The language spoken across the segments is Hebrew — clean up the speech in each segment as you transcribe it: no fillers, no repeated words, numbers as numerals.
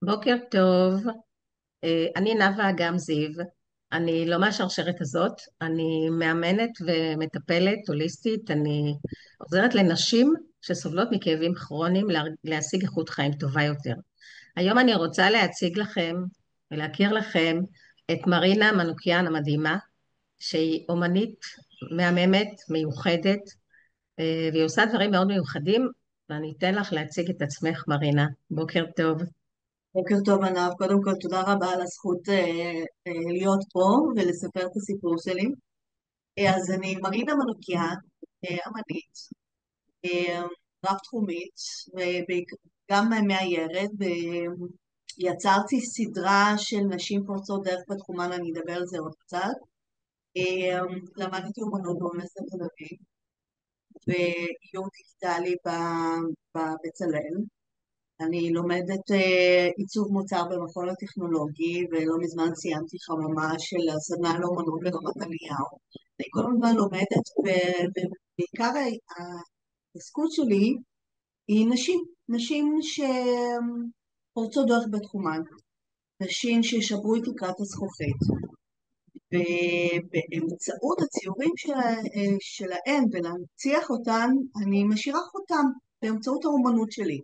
בוקר טוב, אני נאוה אגם זיו, אני לא מהשרשרת הזאת, אני מאמנת ומטפלת הוליסטית, אני עוזרת לנשים שסובלות מכאבים כרוניים להשיג איכות חיים טובה יותר. היום אני רוצה להציג לכם ולהכיר לכם את מרינה מנוקיאן המדהימה, שהיא אומנית מהממת, מיוחדת, והיא עושה דברים מאוד מיוחדים, ואני אתן לך להציג את עצמך, מרינה. בוקר טוב. בוקר טוב ענב, קודם כל תודה רבה על הזכות להיות פה ולספר את הסיפור שלי. אז אני מרינה מנוקיאן, אמנית, אה, רב-תחומית וגם מאיירת. יצרתי סדרה של נשים פורצות דרך בתחומן, אני אדבר על זה עוד קצת. אה, למדתי אומנות באוניברסיטת תל אביב ואיור דיגיטלי בבצלאל. אני לומדת עיצוב מוצר במכון הטכנולוגי, ולא מזמן סיימתי חממה של הסדנה לאומנות ברמת אליהו. אני כל הזמן לומדת, ובעיקר ההתעסקות שלי היא נשים שפורצות דרך בתחומן, נשים ששברו את תקרת הזכוכית, ובאמצעות הציורים שלהן ולהנציח אותן, אני משאירה חותם באמצעות האומנות שלי.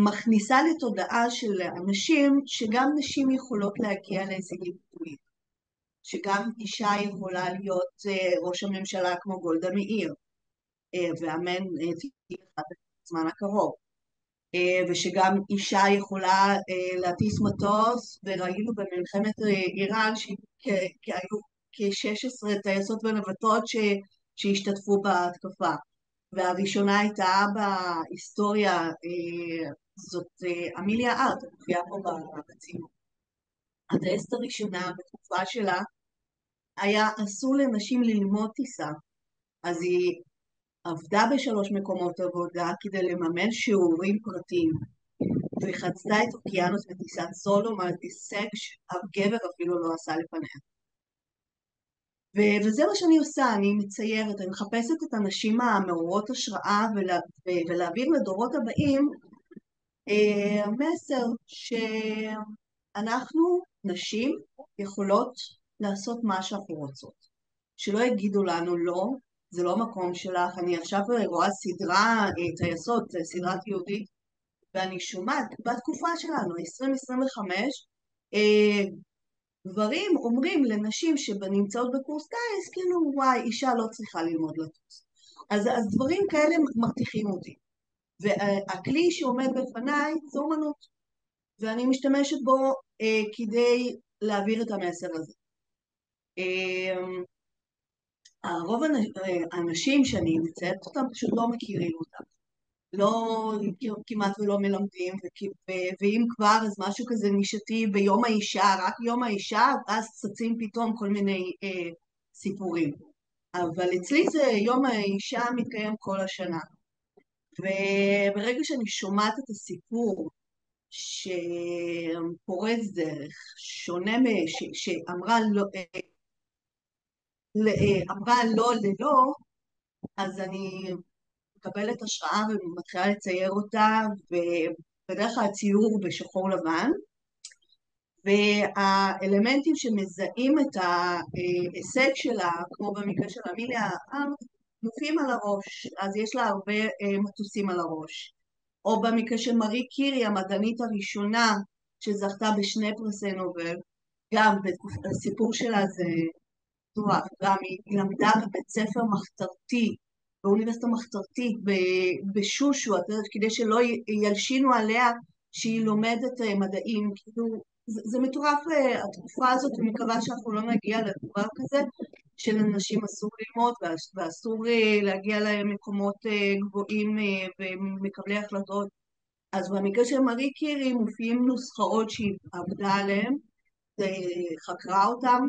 מכניסה לתודעה של אנשים שגם נשים יכולות להגיע להישגים גדולים, שגם אישה יכולה להיות ראש הממשלה כמו גולדה מאיר, ואמן תהיה אחד בזמן הקרוב, ושגם אישה יכולה להטיס מטוס, וראינו במלחמת איראן שהיו כ-16 טייסות ונווטות שהשתתפו בהתקפה. והראשונה הייתה בהיסטוריה, זאת אמיליה ארט, מופיעה פה בציון. הטייסת הראשונה בתקופה שלה היה אסור לנשים ללמוד טיסה, אז היא עבדה בשלוש מקומות עבודה כדי לממן שיעורים פרטיים, וחצתה את אוקיינוס בטיסת סולו, הישג שאף גבר אפילו לא עשה לפניה. וזה מה שאני עושה, אני מציירת, אני מחפשת את הנשים המעוררות השראה ולהעביר לדורות הבאים מסר שאנחנו, נשים, יכולות לעשות מה שאנחנו רוצות. שלא יגידו לנו לא, זה לא מקום שלך. אני עכשיו רואה סדרה טייסות, סדרת יהודית, ואני שומעת בתקופה שלנו, 2025, גברים אומרים לנשים שנמצאות בקורס טייס, כאילו וואי, אישה לא צריכה ללמוד לטוס. אז דברים כאלה מרתיחים אותי. והכלי שעומד בפניי זה אומנות, ואני משתמשת בו כדי להעביר את המסר הזה. רוב האנשים שאני מציירת אותם פשוט לא מכירים אותם. לא, כמעט ולא מלמדים, ואם כבר אז משהו כזה נישתי ביום האישה, רק יום האישה, אז צצים פתאום כל מיני סיפורים. אבל אצלי זה יום האישה מתקיים כל השנה. וברגע שאני שומעת את הסיפור שפורץ דרך, שונה שאמרה לא, אמרה לא ללא, אז אני מקבלת השראה ומתחילה לצייר אותה, ובדרך כלל הציור הוא בשחור לבן, והאלמנטים שמזהים את ההישג שלה, כמו במקרה של אמיליה ארט, מופיעים על הראש, אז יש לה הרבה מטוסים על הראש. או במקרה של מארי קירי, המדענית הראשונה שזכתה בשני פרסי נובל, גם הסיפור שלה זה מטורף, גם היא למדה בבית ספר מחתרתי, באוניברסיטה מחתרתית בשושו, כדי שלא ילשינו עליה שהיא לומדת מדעים. כאילו, זה מטורף התקופה הזאת, ומקווה שאנחנו לא נגיע לדבר כזה, שלנשים אסור ללמוד ואסור להגיע למקומות גבוהים ומקבלי החלטות. אז במקרה של מארי קירי מופיעים נוסחאות שהיא עבדה עליהן, חקרה אותן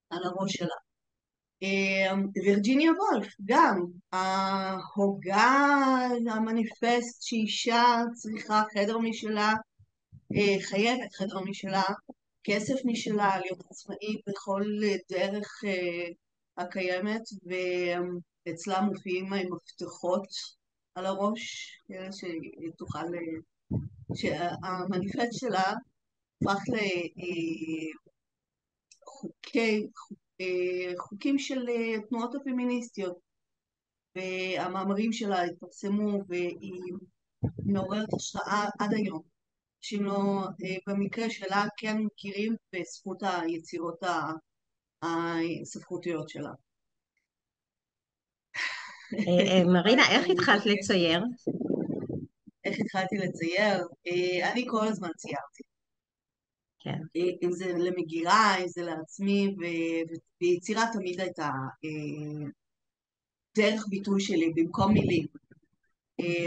על הראש שלה. וירג'יניה וולף, גם ההוגה, המניפסט שאישה צריכה חדר משלה, חייבת חדר משלה, כסף משלה, להיות עצמאית בכל דרך הקיימת, ואצלה מופיעים מפתחות על הראש, שהיא תוכל שהמניפסט שלה הפך לחוקים של התנועות הפמיניסטיות, והמאמרים שלה התפרסמו והיא מעוררת השראה עד היום. אנשים לא, במקרה שלה כן מכירים בזכות היצירות הספרותיות שלה. מרינה, איך אני התחלת מתרגשת. לצייר? איך התחלתי לצייר? אני כל הזמן ציירתי. כן. אם זה למגירה, אם זה לעצמי, ויצירה תמיד הייתה דרך ביטוי שלי במקום מילים.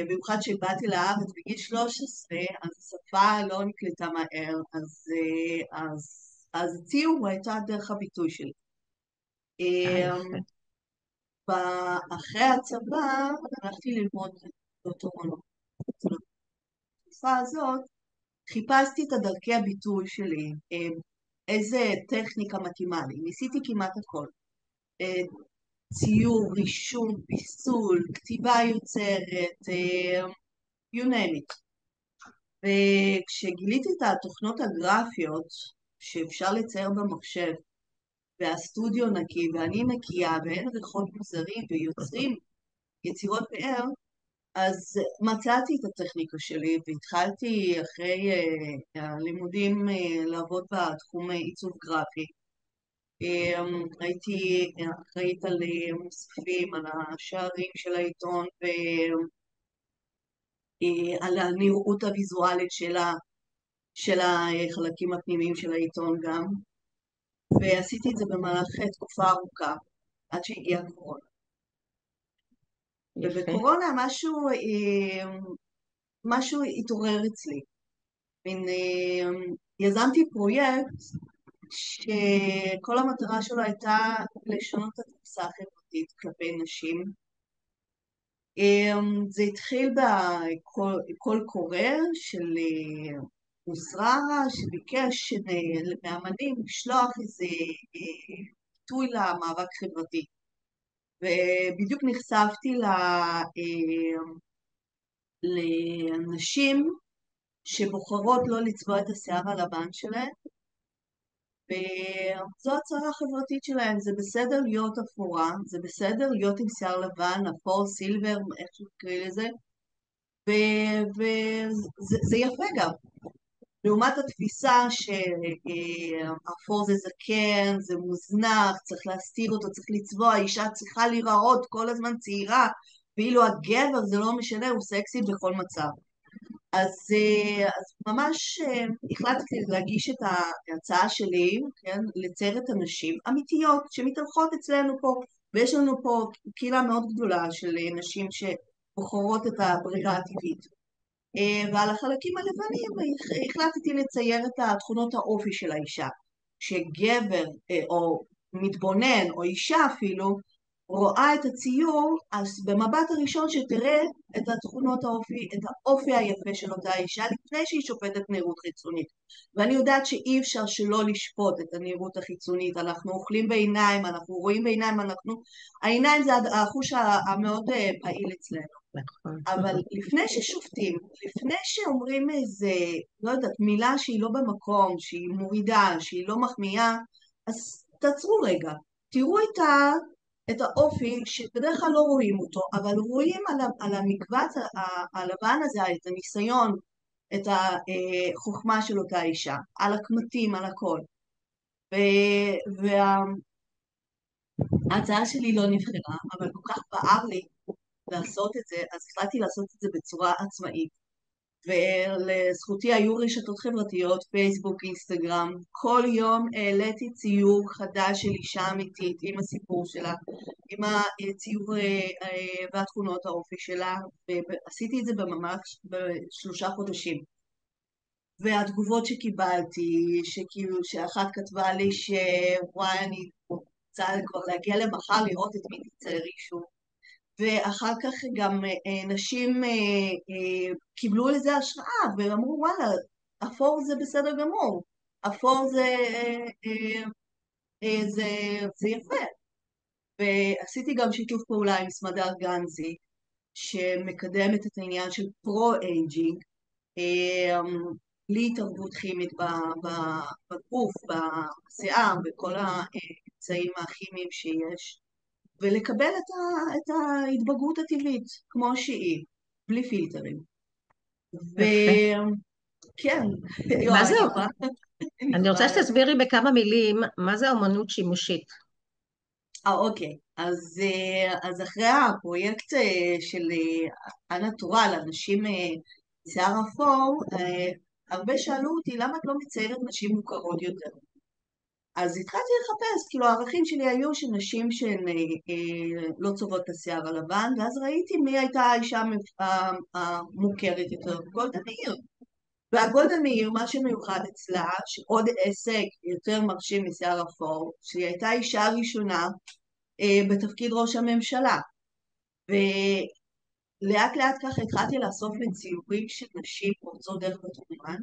במיוחד כשבאתי לארץ בגיל 13, אז השפה לא נקלטה מהר, אז הציור הייתה דרך הביטוי שלי. יפה. אחרי הצבא הלכתי ללמוד דוקטורט. בתקופה הזאת חיפשתי את דרכי הביטוי שלי, איזה טכניקה מתאימה לי. ניסיתי כמעט הכל. ציור, רישום, פיסול, כתיבה יוצרת, you name it. וכשגיליתי את התוכנות הגרפיות שאפשר לצייר במחשב, והסטודיו נקי, ואני נקייה, ואין ריחות מוזרים ויוצרים יצירות פאר, אז מצאתי את הטכניקה שלי והתחלתי אחרי הלימודים לעבוד בתחום עיצוב גרפי. הייתי אחראית על מוספים, על השערים של העיתון ועל הנראות הוויזואלית של החלקים הפנימיים של העיתון גם, ועשיתי את זה במהלך תקופה ארוכה עד שהגיעה הקורונה. יפה. ובקורונה משהו התעורר אצלי. יזמתי פרויקט שכל המטרה שלו הייתה לשנות את התפיסה החברתית כלפי נשים. זה התחיל בקול קורא של מוסררה שביקש מאמנים לשלוח איזה ביטוי למאבק חברתי. ובדיוק נחשפתי לנשים שבוחרות לא לצבוע את השיער הלבן שלהן, וזו הצהרה החברתית שלהן. זה בסדר להיות אפורה, זה בסדר להיות עם שיער לבן, אפור, סילבר, איך שתקראי לזה, וזה יפה גם. לעומת התפיסה שאפור זה זקן, זה מוזנח, צריך להסתיר אותו, צריך לצבוע, האישה צריכה להיראות כל הזמן צעירה, ואילו הגבר זה לא משנה, הוא סקסי בכל מצב. אז ממש החלטתי להגיש את ההצעה שלי, כן, לצייר את הנשים אמיתיות שמתארחות אצלנו פה, ויש לנו פה קהילה מאוד גדולה של נשים שבוחרות את הברירה הטבעית. ועל החלקים הלבנים החלטתי לצייר את תכונות האופי של האישה. שגבר או מתבונן או אישה אפילו רואה את הציור, אז במבט הראשון שתראה את התכונות האופי, את האופי היפה של אותה אישה לפני שהיא שופטת נראות חיצונית. ואני יודעת שאי אפשר שלא לשפוט את הנראות החיצונית. אנחנו אוכלים בעיניים, אנחנו רואים בעיניים, העיניים זה החוש המאוד פעיל אצלנו. נכון. אבל לפני ששופטים, לפני שאומרים איזה, לא יודעת, מילה שהיא לא במקום, שהיא מורידה, שהיא לא מחמיאה, אז תעצרו רגע, תראו את האופי שבדרך כלל לא רואים אותו, אבל רואים על המקבץ הלבן הזה, את הניסיון, את החוכמה של אותה אישה, על הקמטים, על הכל. וההצעה שלי לא נבחרה, אבל כל כך בער לי לעשות את זה, אז החלטתי לעשות את זה בצורה עצמאית. ולזכותי היו רשתות חברתיות, פייסבוק, אינסטגרם. כל יום העליתי ציור חדש של אישה אמיתית עם הסיפור שלה, עם הציור והתכונות האופי שלה, ועשיתי את זה ממש ב3 חודשים. והתגובות שקיבלתי, שכאילו שאחת כתבה לי שוואי, אני רוצה כבר להגיע למחר לראות את מי תציירי שוב. ואחר כך גם נשים קיבלו לזה השראה ואמרו וואלה, אפור זה בסדר גמור, אפור זה יפה. ועשיתי גם שיתוף פעולה עם סמדר גנזי שמקדמת את העניין של פרו-אייג'ינג, בלי התערבות כימית בגוף, בשיער, בכל האמצעים הכימיים שיש, ולקבל את ההתבגרות הטבעית כמו שהיא, בלי פילטרים. יפה. וכן, מה יואו, זה, אני אני רוצה יכולה. שתסבירי בכמה מילים מה זה אומנות שימושית. אוקיי. אז אחרי הפרויקט של אנה טורל, אנשים שיער אפור, הרבה שאלו אותי למה את לא מציירת נשים מוכרות יותר. אז התחלתי לחפש, כאילו הערכים שלי היו של נשים שהן לא צובעות את השיער הלבן, ואז ראיתי מי הייתה האישה המוכרת יותר, גולדה מאיר. והגולדה מאיר, מה שמיוחד אצלה, שעוד הישג יותר מרשים משיער אפור, שהיא הייתה האישה הראשונה בתפקיד ראש הממשלה. ולאט לאט ככה התחלתי לאסוף לציורים של נשים פורצות דרך בתחומן,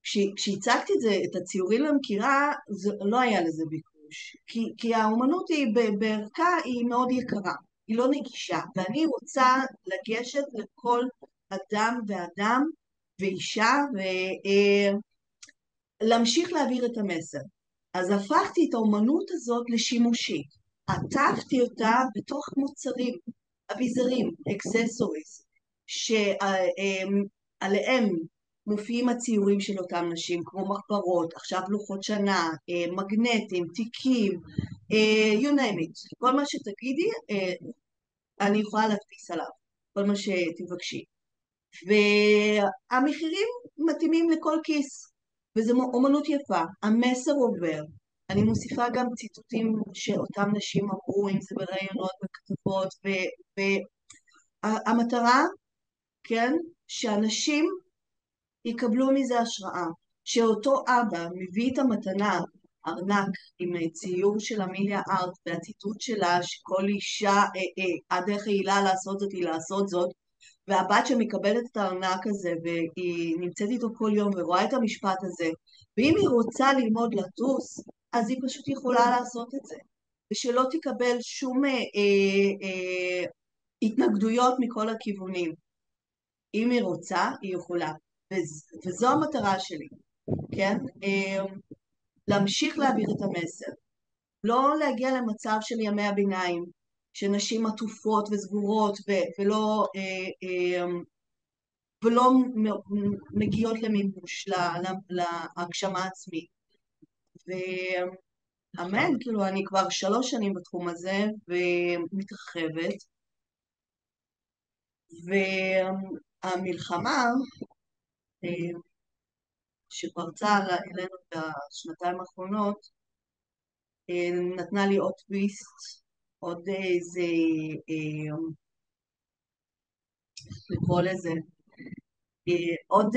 וכשהצגתי את הציורים למכירה, לא היה לזה ביקוש, כי האומנות היא בערכה היא מאוד יקרה, היא לא נגישה, ואני רוצה לגשת לכל אדם ואדם ואישה ולהמשיך להעביר את המסר. אז הפכתי את האומנות הזאת לשימושית, עטפתי אותה בתוך מוצרים, אביזרים, אקססוריז, שעליהם מופיעים הציורים של אותם נשים, כמו מחברות, עכשיו לוחות שנה, מגנטים, תיקים, you name it, כל מה שתגידי, אני יכולה להדפיס עליו, כל מה שתבקשי. והמחירים מתאימים לכל כיס, וזו אומנות יפה, המסר עובר. אני מוסיפה גם ציטוטים שאותם נשים אמרו, אם זה בראיונות, בכתבות, והמטרה, כן, שאנשים יקבלו מזה השראה, שאותו אבא מביא את המתנה, ארנק עם ציור של אמיליה ארט, והציטוט שלה שכל אישה, הדרך היעילה לעשות זאת היא לעשות זאת, והבת שמקבלת את הארנק הזה והיא נמצאת איתו כל יום ורואה את המשפט הזה, ואם היא רוצה ללמוד לטוס, אז היא פשוט יכולה לעשות את זה, ושלא תקבל שום התנגדויות מכל הכיוונים. אם היא רוצה, היא יכולה. וזו המטרה שלי, כן? להמשיך להעביר את המסר. לא להגיע למצב של ימי הביניים, שנשים עטופות וסגורות ולא מגיעות למימוש, להגשמה עצמית. ואמן, כאילו אני כבר 3 שנים בתחום הזה ומתרחבת, והמלחמה שפרצה אלינו בשנתיים האחרונות נתנה לי עוד טוויסט, עוד איזה, לקרוא לזה, עוד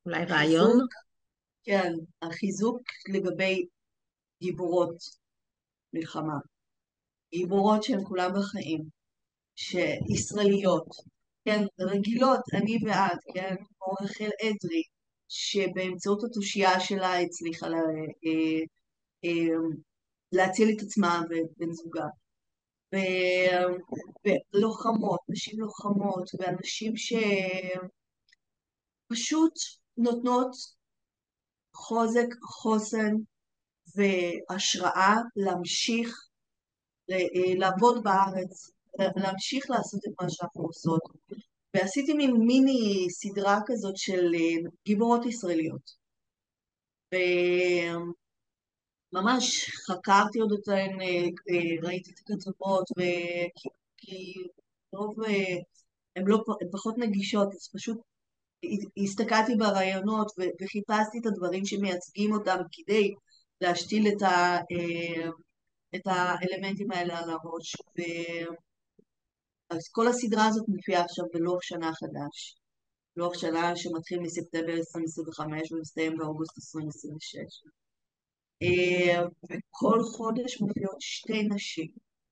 אולי רעיון? חיזוק, כן, החיזוק לגבי גיבורות מלחמה, גיבורות שהן כולן בחיים, שישראליות, כן, רגילות, אני ואת, כן, כמו רחל אדרי, שבאמצעות התושייה שלה הצליחה להציל את עצמה ואת בן זוגה. ולוחמות, נשים לוחמות, ואנשים שפשוט נותנות חוזק, חוסן והשראה להמשיך לעבוד בארץ, להמשיך לעשות את מה שאנחנו עושות. ועשיתי מין מיני סדרה כזאת של גיבורות ישראליות. וממש חקרתי עוד אותן, ראיתי את הכתבות, כי רוב הן פחות נגישות, אז פשוט הסתכלתי ברעיונות וחיפשתי את הדברים שמייצגים אותם כדי להשתיל את האלמנטים האלה על הראש. אז כל הסדרה הזאת מופיעה עכשיו בלוח שנה חדש. לוח שנה שמתחיל מספטמבר 2025 ומסתיים באוגוסט 2026. וכל חודש מופיעות 2 נשים,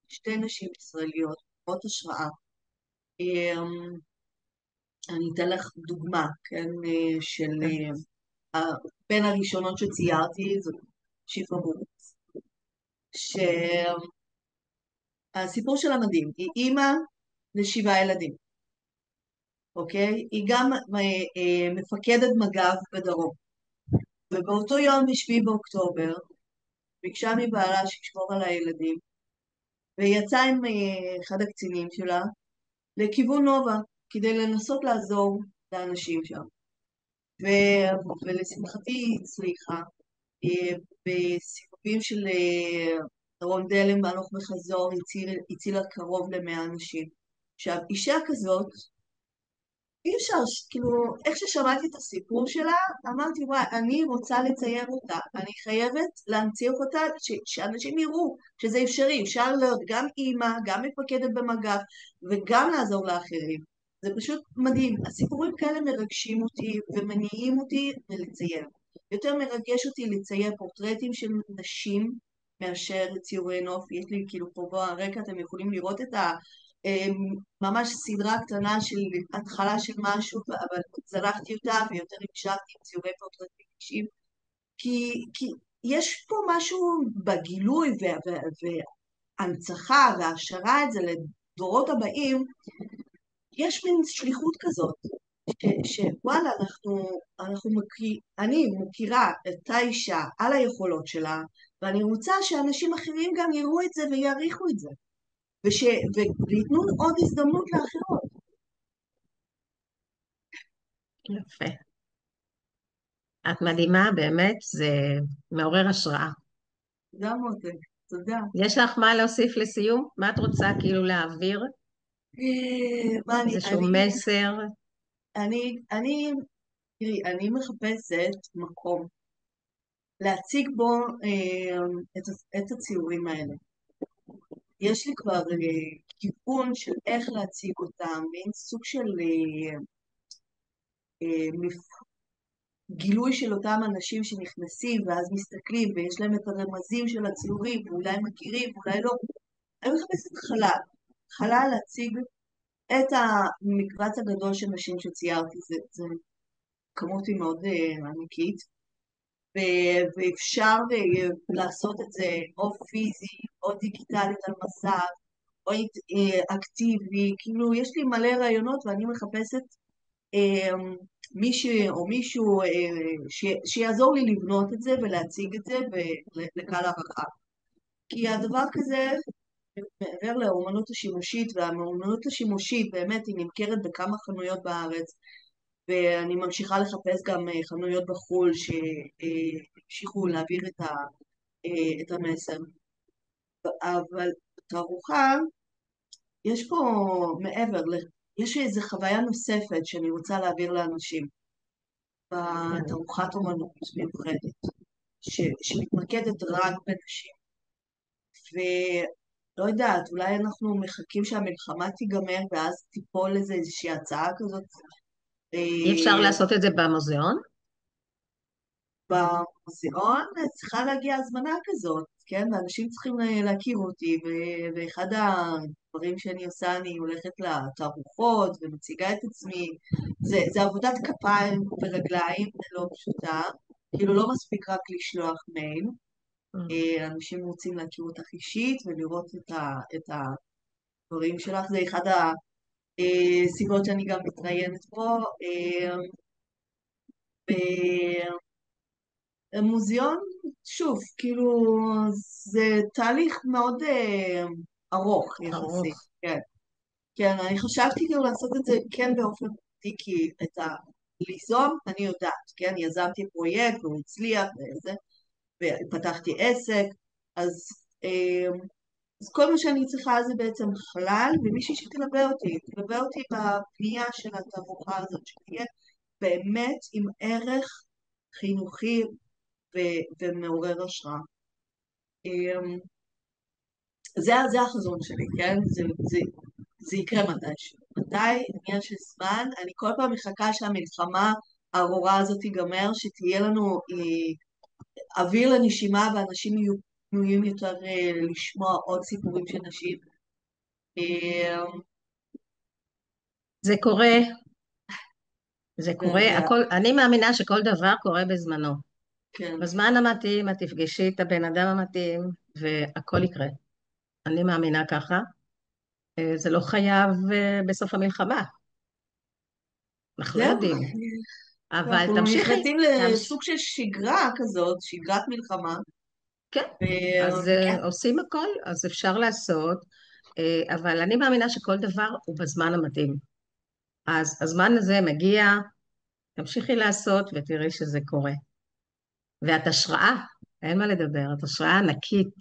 2 נשים ישראליות, מאוד השראה. אני אתן לך דוגמה, כן, של בין הראשונות שציירתי, זאת שיפה בורץ, שהסיפור שלה מדהים, היא אימא ל7 ילדים, אוקיי? היא גם מפקדת מג"ב בדרום. ובאותו יום, ב-7 באוקטובר, ביקשה מבעלה שישמור על הילדים, ויצאה עם אחד הקצינים שלה לכיוון נובה, כדי לנסות לעזור לאנשים שם. ולשמחתי היא הצליחה, בסיבובים של רונדלים בהלוך וחזור הצילה קרוב ל100 אנשים. עכשיו, אישה כזאת, אי אפשר, כאילו, איך ששמעתי את הסיפור שלה, אמרתי, וואי, אני רוצה לצייר אותה, אני חייבת להנציח אותה, שאנשים יראו שזה אפשרי, אפשר להיות גם אימא, גם מפקדת במג"ב, וגם לעזור לאחרים. זה פשוט מדהים. הסיפורים כאלה מרגשים אותי ומניעים אותי לצייר. יותר מרגש אותי לצייר פורטרטים של נשים מאשר ציורי נוף. יש לי כאילו פה ברקע, אתם יכולים לראות את ממש סדרה קטנה של התחלה של משהו, אבל זרחתי אותה ויותר המשכתי עם ציורי פורטרטים אישיים, כי יש פה משהו בגילוי והנצחה והשארה את זה לדורות הבאים, יש מין שליחות כזאת, שוואלה, אני מכירה את אותה אישה על היכולות שלה, ואני רוצה שאנשים אחרים גם יראו את זה ויעריכו את זה. וייתנו עוד הזדמנות לאחרות. יפה. את מדהימה, באמת, זה מעורר השראה. תודה מותק, תודה. יש לך מה להוסיף לסיום? מה את רוצה כאילו להעביר? מה איזשהו מסר? תראי, אני מחפשת מקום להציג בו את הציורים האלה. יש לי כבר כיוון של איך להציג אותם, מין סוג של גילוי של אותם אנשים שנכנסים ואז מסתכלים ויש להם את הרמזים של הציורים ואולי מכירים ואולי לא. אני מחפשת חלל להציג את המקבץ הגדול של נשים שציירתי, זה כמות היא מאוד ענקית, ואפשר לעשות את זה או פיזי או דיגיטלית על מסך או אקטיבי, כאילו יש לי מלא רעיונות ואני מחפשת מישהו או מישהו שיעזור לי לבנות את זה ולהציג את זה לקהל הרחב. כי הדבר כזה, מעבר לאומנות השימושית, והאומנות השימושית באמת היא נמכרת בכמה חנויות בארץ, ואני ממשיכה לחפש גם חנויות בחו"ל שהמשיכו להעביר את המסר. אבל תערוכה, יש פה מעבר, יש איזו חוויה נוספת שאני רוצה להעביר לאנשים. בתערוכת אומנות מיוחדת, שמתמקדת רק בנשים. ולא יודעת, אולי אנחנו מחכים שהמלחמה תיגמר ואז תיפול איזושהי הצעה כזאת. אי אפשר לעשות את זה במוזיאון? במוזיאון צריכה להגיע הזמנה כזאת, כן? ואנשים צריכים להכיר אותי, ואחד הדברים שאני עושה, אני הולכת לתערוכות ומציגה את עצמי. זה עבודת כפיים ורגליים, זה לא פשוטה. כאילו לא מספיק רק לשלוח מייל. אנשים רוצים להכיר אותך אישית ולראות את הדברים שלך. זה אחד הסיבות שאני גם מתראיינת פה. מוזיאון, שוב, כאילו, זה תהליך מאוד ארוך יחסית, ארוך. כן. כן, אני חשבתי כאילו לעשות את זה כן באופן פרטי, כי ליזום, אני יודעת, כן, יזמתי פרויקט והוא הצליח וזה, ופתחתי עסק, אז, אז כל מה שאני צריכה זה בעצם חלל, ומישהי תלווה אותי בבנייה של התערוכה הזאת, שתהיה באמת עם ערך חינוכי ומעורר השראה. זה החזון שלי, כן? זה יקרה מתישהו. מתי? עניין של זמן. אני כל פעם מחכה שהמלחמה הארורה הזאת תיגמר, שתהיה לנו אוויר לנשימה ואנשים יהיו פנויים יותר לשמוע עוד סיפורים של נשים. זה קורה, זה קורה, אני מאמינה שכל דבר קורה בזמנו. כן. בזמן המתאים, את תפגשי את הבן אדם המתאים, והכל יקרה. אני מאמינה ככה. זה לא חייב בסוף המלחמה. אנחנו לא זהו, יודעים. אבל אנחנו תמשיכי, נכנסים לסוג של שגרה כזאת, שגרת מלחמה, כן. אז וכן, עושים הכל, אז אפשר לעשות, אבל אני מאמינה שכל דבר הוא בזמן המתאים. אז הזמן הזה מגיע, תמשיכי לעשות ותראי שזה קורה. ואת השראה, אין מה לדבר, את השראה ענקית.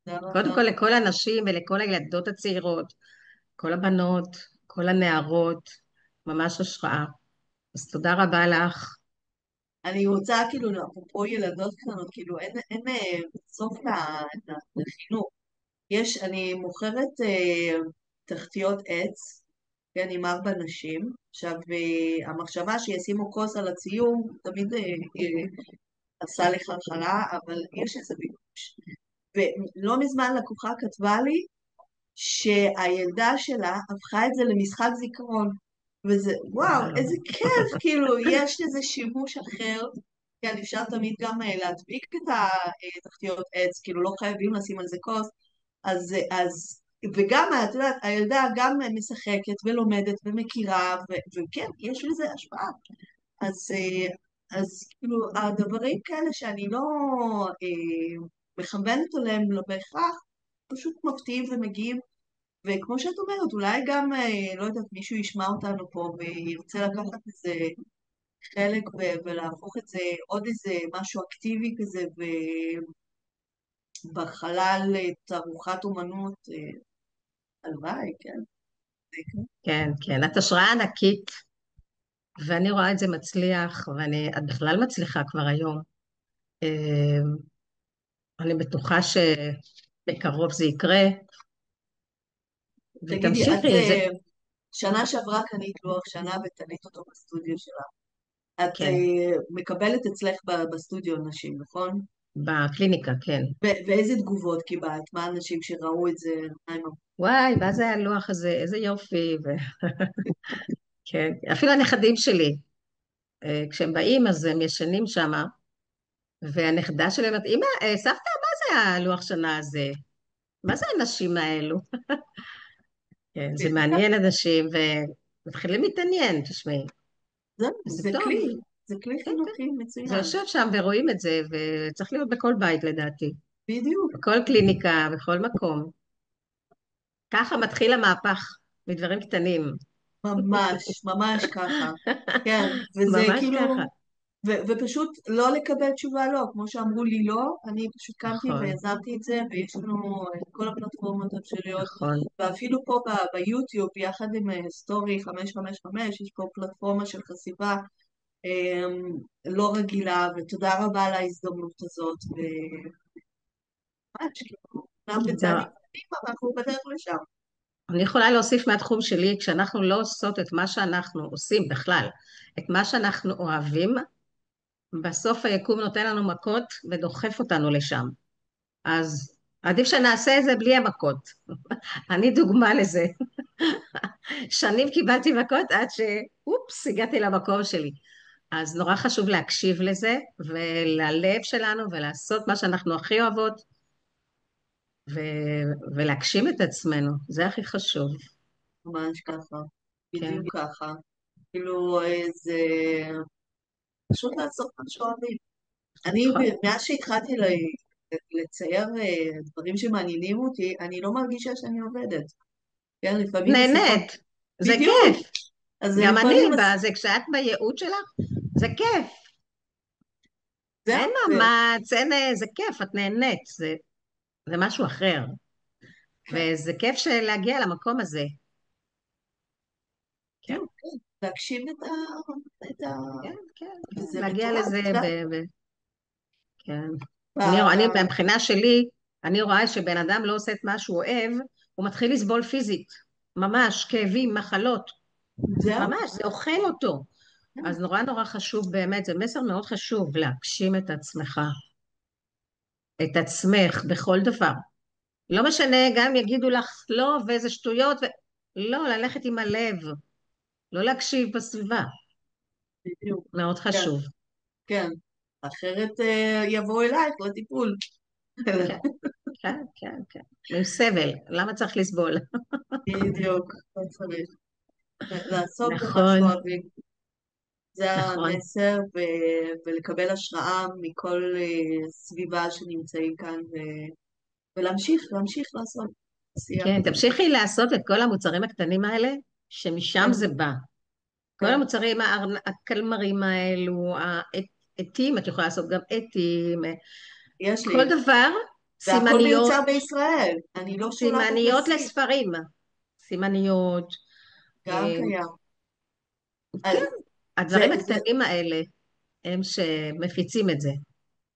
תודה קודם רבה. כל לכל הנשים ולכל הילדות הצעירות, כל הבנות, כל הנערות, ממש השראה. אז תודה רבה לך. אני רוצה כאילו, אפרופו ילדות קטנות, כאילו אין סוף לחינוך. אני מוכרת תחתיות עץ, כן, עם 4 נשים. עכשיו, המחשבה שישימו כוס על הציור, תמיד עשה לי חלחלה, אבל יש איזה ביקוש. ולא מזמן לקוחה כתבה לי שהילדה שלה הפכה את זה למשחק זיכרון. וזה, וואו, וואו. איזה כיף, כאילו, יש לזה שימוש אחר. כן, אפשר תמיד גם להדביק את התחתיות עץ, כאילו, לא חייבים לשים על זה כוס. וגם, את יודעת, הילדה גם משחקת ולומדת ומכירה, וכן, יש לזה השפעה. אז, אז כאילו, הדברים כאלה שאני לא מכוונת עליהם לא בהכרח, פשוט מפתיעים ומגיעים. וכמו שאת אומרת, אולי גם, לא יודעת, מישהו ישמע אותנו פה וירצה לקחת איזה חלק ולהפוך את זה עוד איזה משהו אקטיבי כזה בחלל תערוכת אומנות, הלוואי, כן. כן, כן, את השראה ענקית, ואני רואה את זה מצליח, את בכלל מצליחה כבר היום. אה, אני בטוחה שבקרוב זה יקרה, תגידי, את ותמשיכי, זה, שנה שעברה קנית לוח שנה ותנית אותו בסטודיו שלך. את כן, מקבלת אצלך בסטודיו נשים, נכון? בקליניקה, כן. ואיזה תגובות קיבלת? מה האנשים שראו את זה, מה הם אמרו? וואי, מה זה הלוח הזה, איזה יופי, כן, אפילו הנכדים שלי, כשהם באים אז הם ישנים שם, והנכדה שלי אומרת, אמא, סבתא, מה זה הלוח שנה הזה? מה זה הנשים האלו? כן, זה מעניין אנשים, ומתחילים להתעניין, תשמעי, זהו, זה טוב, זה כלי כן, כן. חינוכי זה מצוין. יושב שם ורואים את זה, וצריך להיות בכל בית לדעתי, בדיוק, בכל קליניקה, בכל מקום. ככה מתחיל המהפך, מדברים קטנים, ממש, ממש ככה. כן, וזה ממש ככה. כאילו, ופשוט לא לקבל תשובה לא, כמו שאמרו לי לא, אני פשוט קמתי נכון, ויזמתי את זה, ויש לנו את כל הפלטפורמות האפשריות, נכון. ואפילו פה ביוטיוב, יחד עם סטורי 555, יש פה פלטפורמה של חשיפה לא רגילה, ותודה רבה על ההזדמנות הזאת, וממש, כאילו, גם בצעדים קטנים, אבל אנחנו בדרך לשם. אני יכולה להוסיף מהתחום שלי, כשאנחנו לא עושות את מה שאנחנו עושים בכלל, את מה שאנחנו אוהבים, בסוף היקום נותן לנו מכות ודוחף אותנו לשם. אז עדיף שנעשה את זה בלי המכות. אני דוגמה לזה. שנים קיבלתי מכות עד שאופס, הגעתי למקום שלי. אז נורא חשוב להקשיב לזה, וללב שלנו, ולעשות מה שאנחנו הכי אוהבות, ו... ולהגשים את עצמנו, זה הכי חשוב. ממש ככה, כן, בדיוק ככה. כאילו, זה פשוט לעשות מה שאוהבים. נכון. מאז שהתחלתי לצייר דברים שמעניינים אותי, אני לא מרגישה שאני עובדת. כן, לפעמים בשיחות. נהנית, זה בדיוק. כיף. אז גם אני, לפעמים, זה כשאת בייעוד שלך, זה כיף. זהו, אין מאמץ, אין, זה כיף, את נהנית, זה משהו אחר. כן, וזה כיף להגיע למקום הזה. כן, בדיוק, כן. להגשים את ה... כן, כן, כן, וזה להגיע מטורף, לזה את יודעת. כן. אני, ב- מבחינה שלי, אני רואה שבן אדם לא עושה את מה שהוא אוהב, הוא מתחיל לסבול פיזית. ממש, כאבים, מחלות. זהו, ממש, זה אוכל אותו. כן, אז נורא נורא חשוב באמת, זה מסר מאוד חשוב להגשים את עצמך, את עצמך בכל דבר. לא משנה, גם אם יגידו לך לא, ואיזה שטויות, לא, ללכת עם הלב, לא להקשיב בסביבה, בדיוק. מאוד כן, חשוב. כן. אחרת יבואו אלייך לטיפול. כן, כן, כן, כן. עם סבל, למה צריך לסבול? בדיוק, לא צריך. לעסוק במה נכון, שאוהבים. זה נכון. המסר, ולקבל השראה מכל סביבה שנמצאים כאן, ולהמשיך לעשות עשייה. כן, תמשיכי לעשות את כל המוצרים הקטנים האלה, שמשם כן, זה בא. כל כן, המוצרים, הקלמרים האלו, העטים, את יכולה לעשות גם עטים, יש כל לי. דבר, והכל סימניות, מיוצר בישראל, אני לא שולחת סימניות לסין, לספרים, סימניות, גם אה, קיים. כן, אז הדברים הקטנים האלה הם שמפיצים את זה.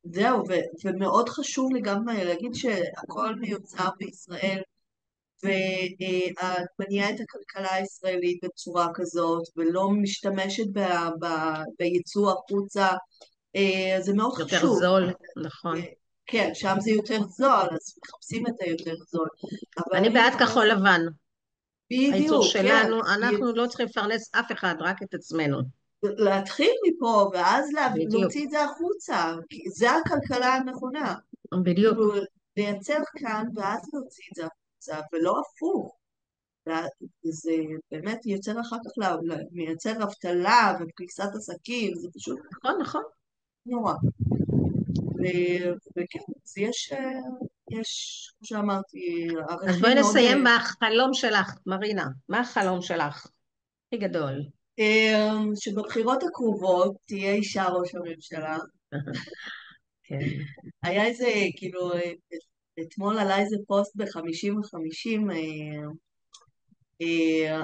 זהו, ומאוד חשוב לי גם להגיד שהכל מיוצר בישראל, ואת מניעה את הכלכלה הישראלית בצורה כזאת, ולא משתמשת בייצוא החוצה, זה מאוד יותר חשוב. זול, נכון. כן, שם זה יותר זול, אז מחפשים את היותר זול. אבל אני אני בעד כחול מחפשת, לבן. הייצור בדיוק, כן. שלנו, אנחנו לא צריכים לפרנס אף אחד, רק את עצמנו. להתחיל מפה, ואז בדיוק, להוציא את זה החוצה, כי זה הכלכלה הנכונה. בדיוק. כאילו, לייצר כאן, ואז להוציא את זה החוצה, ולא הפוך. וזה באמת יוצר אחר כך, מייצר אבטלה ופריסת עסקים, זה פשוט נכון, נכון. נורא. וכן, אז יש, כמו שאמרתי, אז בואי ערכים מאוד... נסיים בחלום שלך, מרינה. מה החלום שלך? הכי גדול. שבבחירות הקרובות תהיה אישה ראש הממשלה. כן. היה איזה, כאילו, אתמול עלה איזה פוסט בחמישים וחמישים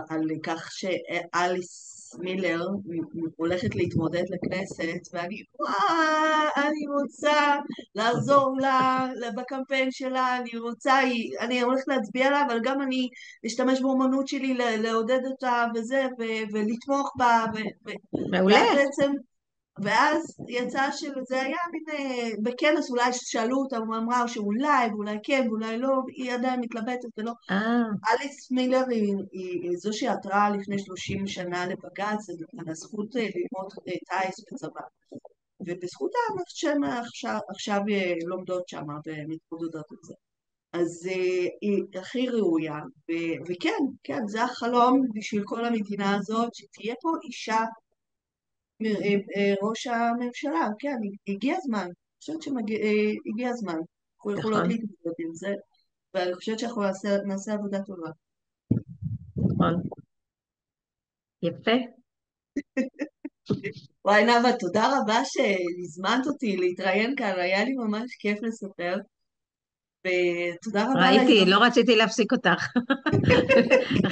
על כך שאליס מילר הולכת להתמודד לכנסת, ואני, אני רוצה לעזור לה בקמפיין שלה, אני הולכת להצביע לה, אבל גם אני אשתמש באומנות שלי לעודד אותה וזה, ולתמוך בה, מעולה. ואז בעצם ואז יצא שזה היה מין, בכנס אולי שאלו אותה, הוא אמרה שאולי, ואולי כן, ואולי לא, היא עדיין מתלבטת ולא. אה, אליס מילר היא זו שעתרה לפני 30 שנה לבג"ץ על הזכות ללמוד טיס בצבא. ובזכותה שהן עכשיו לומדות שם ומתמודדות עם זה. אז היא הכי ראויה, וכן, כן, זה החלום בשביל כל המדינה הזאת, שתהיה פה אישה ראש הממשלה, כן, הגיע הזמן. אני חושבת שהגיע הזמן. אנחנו יכולות נכון, להתמודד עם זה, ואני חושבת שאנחנו נעשה עבודה טובה. נכון. יפה. וואי, נאוה, תודה רבה שהזמנת אותי להתראיין כאן, היה לי ממש כיף לספר, ותודה רבה על ראיתי, לא ההזדמנות. רציתי להפסיק אותך.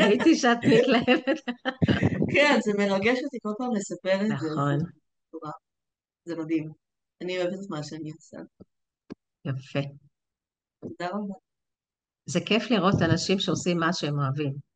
ראיתי שאת מתלהבת. כן, זה מרגש אותי כל פעם לספר את זה, זה נכון, נורא, זה מדהים. אני אוהבת את מה שאני עושה. יפה. תודה רבה. זה כיף לראות אנשים שעושים מה שהם אוהבים.